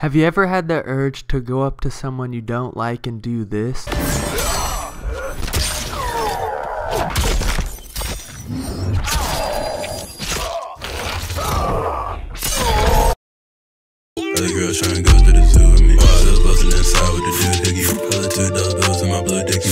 Have you ever had the urge to go up to someone you don't like and do this? Other girls trying to go to the zoo with me. While I was busting inside with the dude hickey. Other $2 in my blood dicky.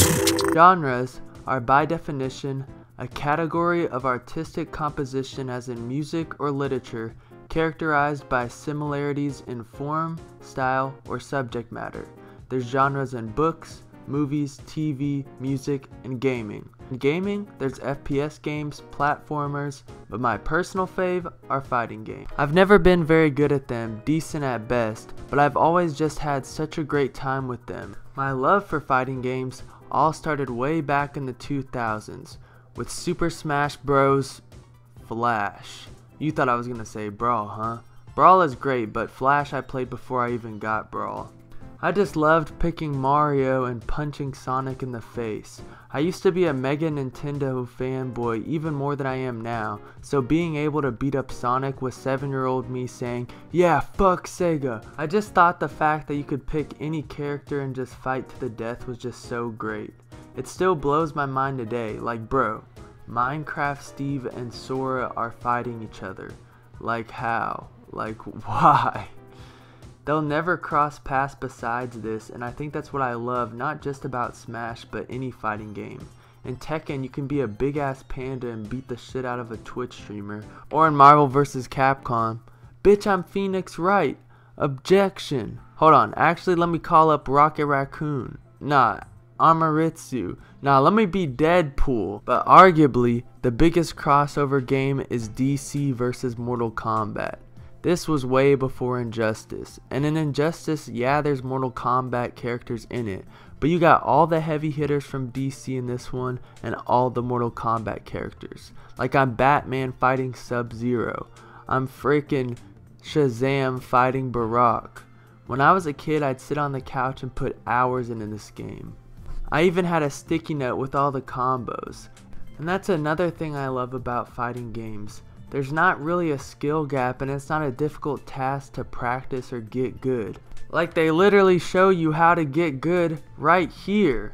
Genres are by definition a category of artistic composition, as in music or literature, characterized by similarities in form, style, or subject matter. There's genres in books, movies, TV, music, and gaming. In gaming, there's FPS games, platformers, but my personal fave are fighting games. I've never been very good at them, decent at best, but I've always just had such a great time with them. My love for fighting games all started way back in the 2000s with Super Smash Bros. Flash. You thought I was gonna say Brawl, huh? Brawl is great, but Flash I played before I even got Brawl. I just loved picking Mario and punching Sonic in the face. I used to be a Mega Nintendo fanboy even more than I am now, so being able to beat up Sonic was 7-year-old me saying, yeah, fuck Sega. I just thought the fact that you could pick any character and just fight to the death was just so great. It still blows my mind today, like bro, Minecraft Steve and Sora are fighting each other. Like how? Like why? They'll never cross paths besides this, and I think that's what I love, not just about Smash, but any fighting game. In Tekken, you can be a big ass panda and beat the shit out of a Twitch streamer. Or in Marvel vs. Capcom, bitch, I'm Phoenix Wright. Objection. Hold on, actually let me call up Rocket Raccoon. Nah, Amaritsu. Nah, let me be Deadpool. But arguably, the biggest crossover game is DC vs. Mortal Kombat. This was way before Injustice, and in Injustice, yeah, there's Mortal Kombat characters in it, but you got all the heavy hitters from DC in this one, and all the Mortal Kombat characters. Like I'm Batman fighting Sub-Zero, I'm freaking Shazam fighting Barack. When I was a kid, I'd sit on the couch and put hours into this game. I even had a sticky note with all the combos, and that's another thing I love about fighting games. There's not really a skill gap, and it's not a difficult task to practice or get good. Like they literally show you how to get good right here.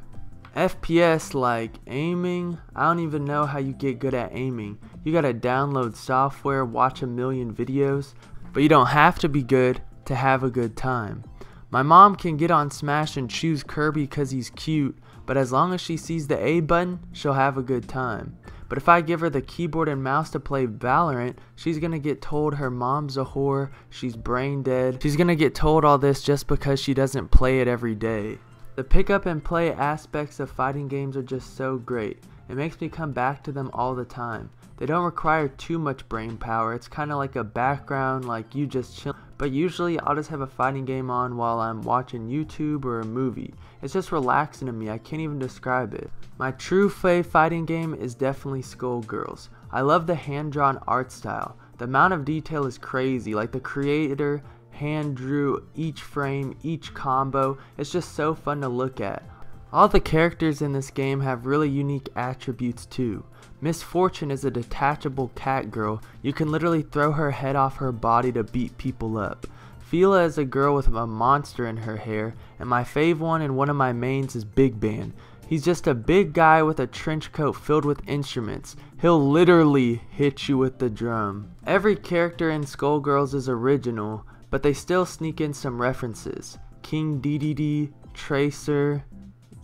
FPS like aiming, I don't even know how you get good at aiming. You gotta download software, watch a million videos, but you don't have to be good to have a good time. My mom can get on Smash and choose Kirby cause he's cute, but as long as she sees the A button, she'll have a good time. But if I give her the keyboard and mouse to play Valorant, she's gonna get told her mom's a whore, she's brain dead. She's gonna get told all this just because she doesn't play it every day. The pick up and play aspects of fighting games are just so great. It makes me come back to them all the time. They don't require too much brain power. It's kind of like a background, like you just chill. But usually I'll just have a fighting game on while I'm watching YouTube or a movie. It's just relaxing to me. I can't even describe it. My true fave fighting game is definitely Skullgirls. I love the hand-drawn art style. The amount of detail is crazy. Like the creator hand drew each frame, each combo. It's just so fun to look at. All the characters in this game have really unique attributes too. Miss Fortune is a detachable cat girl. You can literally throw her head off her body to beat people up. Fila is a girl with a monster in her hair, and my fave one and one of my mains is Big Band. He's just a big guy with a trench coat filled with instruments. He'll literally hit you with the drum. Every character in Skullgirls is original, but they still sneak in some references. King Dedede, Tracer,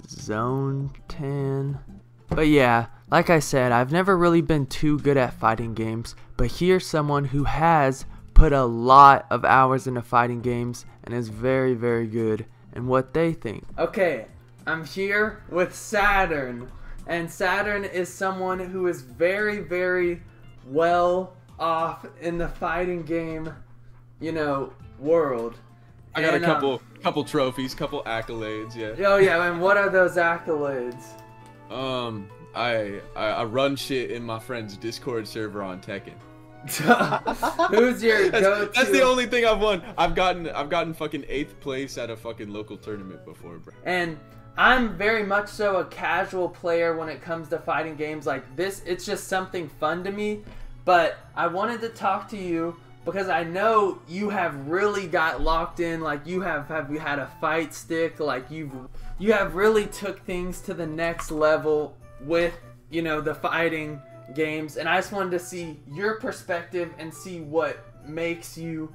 Zone 10. But yeah, like I said, I've never really been too good at fighting games, but here's someone who has put a lot of hours into fighting games and is very, very good, and what they think. Okay, I'm here with Saturn, and Saturn is someone who is very, very well off in the fighting game, you know, world. I got a couple trophies, couple accolades, yeah. Oh yeah, and what are those accolades? I run shit in my friend's Discord server on Tekken. Who's your go-to? That's the only thing I've won. I've gotten fucking 8th place at a fucking local tournament before, bro. And I'm very much so a casual player when it comes to fighting games like this. It's just something fun to me. But I wanted to talk to you because I know you have really got locked in. Like you have you had a fight stick? Like you have really took things to the next level with, you know, the fighting games. And I just wanted to see your perspective and see what makes you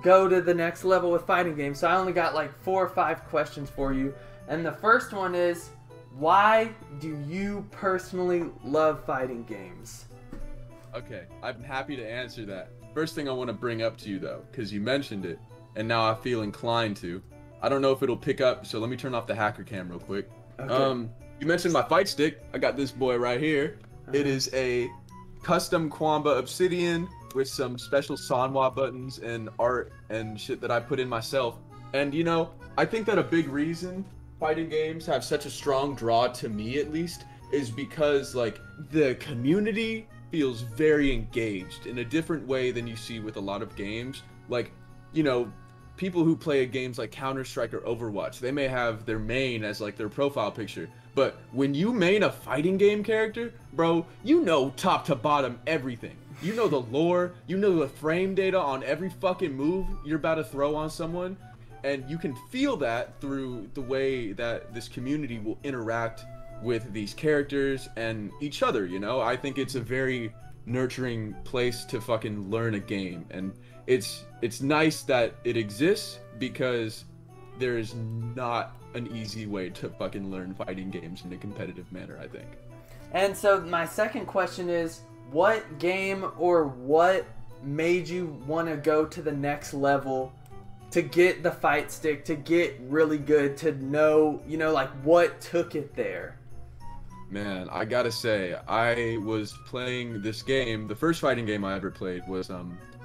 go to the next level with fighting games. So I only got like 4 or 5 questions for you. And the first one is, why do you personally love fighting games? Okay, I'm happy to answer that. First thing I want to bring up to you though, because you mentioned it, and now I feel inclined to. I don't know if it'll pick up, so let me turn off the hacker cam real quick. Okay. You mentioned my fight stick. I got this boy right here. It is a custom Kwamba Obsidian with some special Sanwa buttons and art and shit that I put in myself. And you know, I think that a big reason fighting games have such a strong draw, to me at least, is because like the community feels very engaged in a different way than you see with a lot of games. Like, you know, people who play games like Counter-Strike or Overwatch, they may have their main as like their profile picture, but when you main a fighting game character, bro, you know top to bottom everything. You know the lore, you know the frame data on every fucking move you're about to throw on someone, and you can feel that through the way that this community will interact with these characters and each other, you know? I think it's a very nurturing place to fucking learn a game, and it's nice that it exists because there's not an easy way to fucking learn fighting games in a competitive manner, I think. And so my second question is, what game or what made you want to go to the next level, to get the fight stick, to get really good, to know, you know, like what took it there? Man, I gotta say, I was playing this game. The first fighting game I ever played was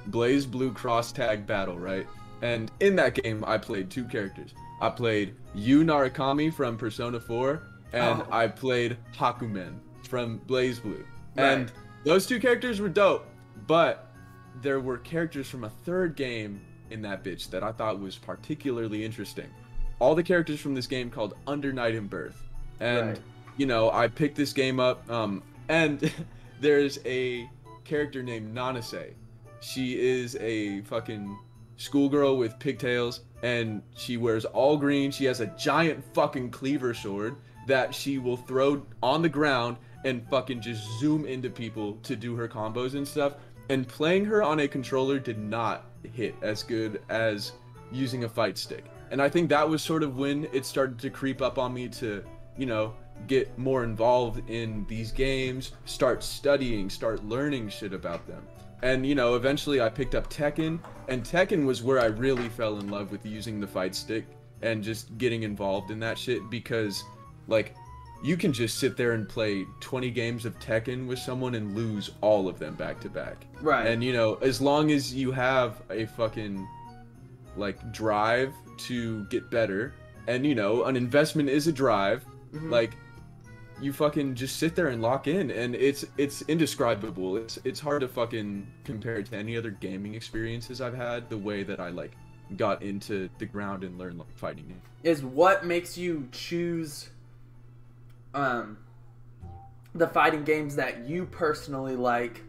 BlazBlue Cross Tag Battle, right? And in that game, I played 2 characters. I played Yu Narukami from Persona 4, and I played Hakumen from BlazBlue. Right. And those 2 characters were dope, but there were characters from a 3rd game in that bitch that I thought was particularly interesting. All the characters from this game called Under Night in Birth. And Right. you know, I picked this game up, and there's a character named Nanase. She is a fucking schoolgirl with pigtails, and she wears all green. She has a giant fucking cleaver sword that she will throw on the ground and fucking just zoom into people to do her combos and stuff. And playing her on a controller did not hit as good as using a fight stick. And I think that was sort of when it started to creep up on me to, you know, get more involved in these games, start studying, start learning shit about them. And you know, eventually I picked up Tekken, and Tekken was where I really fell in love with using the fight stick and just getting involved in that shit, because like you can just sit there and play 20 games of Tekken with someone and lose all of them back to back. Right. And you know, as long as you have a fucking like drive to get better, and you know, an investment is a drive, like you fucking just sit there and lock in, and it's indescribable. It's hard to fucking compare it to any other gaming experiences I've had, the way that I like got into the ground and learned like fighting. Is what makes you choose the fighting games that you personally like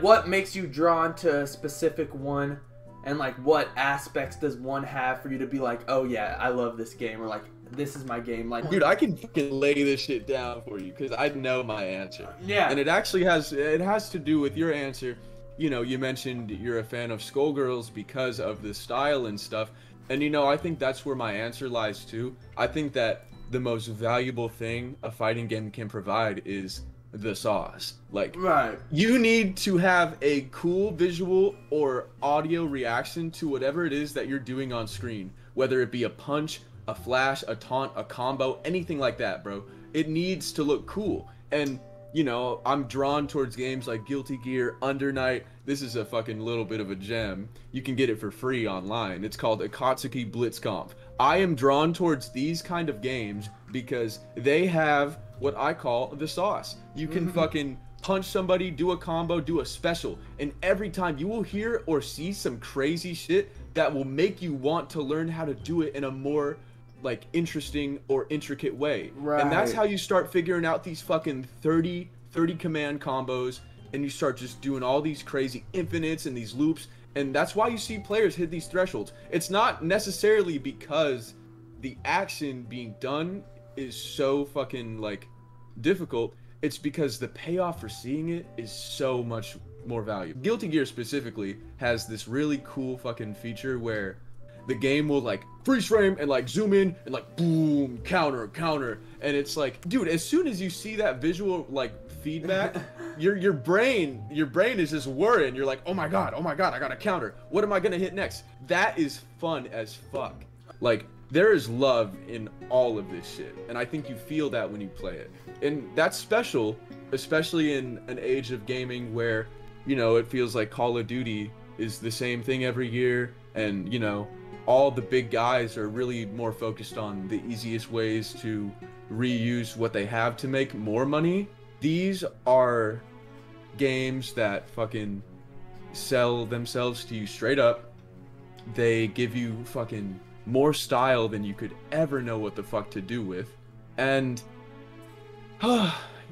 what makes you drawn to a specific one, and like what aspects does one have for you to be like, oh yeah, I love this game, or like this is my game? Like, dude, I can fucking lay this shit down for you because I know my answer. Yeah. And it actually has to do with your answer. You know, you mentioned you're a fan of Skullgirls because of the style and stuff. And you know, I think that's where my answer lies too. I think that the most valuable thing a fighting game can provide is the sauce. Like, right. You need to have a cool visual or audio reaction to whatever it is that you're doing on screen, whether it be a punch, a flash, a taunt, a combo, anything like that, bro. It needs to look cool. And you know, I'm drawn towards games like Guilty Gear, Under Night. This is a fucking little bit of a gem. You can get it for free online. It's called Akatsuki Blitzkampf. I am drawn towards these kind of games because they have what I call the sauce. You can fucking punch somebody, do a combo, do a special, and every time you will hear or see some crazy shit that will make you want to learn how to do it in a more like interesting or intricate way. Right. And that's how you start figuring out these fucking 30 command combos, and you start just doing all these crazy infinites and these loops, And that's why you see players hit these thresholds. It's not necessarily because the action being done is so fucking like difficult. It's because the payoff for seeing it is so much more valuable. Guilty Gear specifically has this really cool fucking feature where the game will like freeze frame and like zoom in and like boom, counter, and it's like, dude, as soon as you see that visual like feedback, your brain is just worrying. You're like, oh my god, I gotta counter. What am I gonna hit next? That is fun as fuck. Like, there is love in all of this shit, and I think you feel that when you play it, and that's special, especially in an age of gaming where, you know, it feels like Call of Duty is the same thing every year, and, you know, all the big guys are really more focused on the easiest ways to reuse what they have to make more money. These are games that fucking sell themselves to you straight up. They give you fucking more style than you could ever know what the fuck to do with. And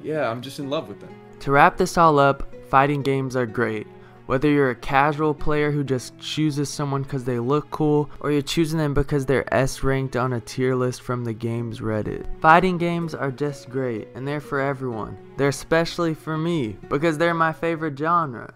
yeah, I'm just in love with them. To wrap this all up, fighting games are great. Whether you're a casual player who just chooses someone because they look cool, or you're choosing them because they're S ranked on a tier list from the game's Reddit. Fighting games are just great, and they're for everyone. They're especially for me, because they're my favorite genre.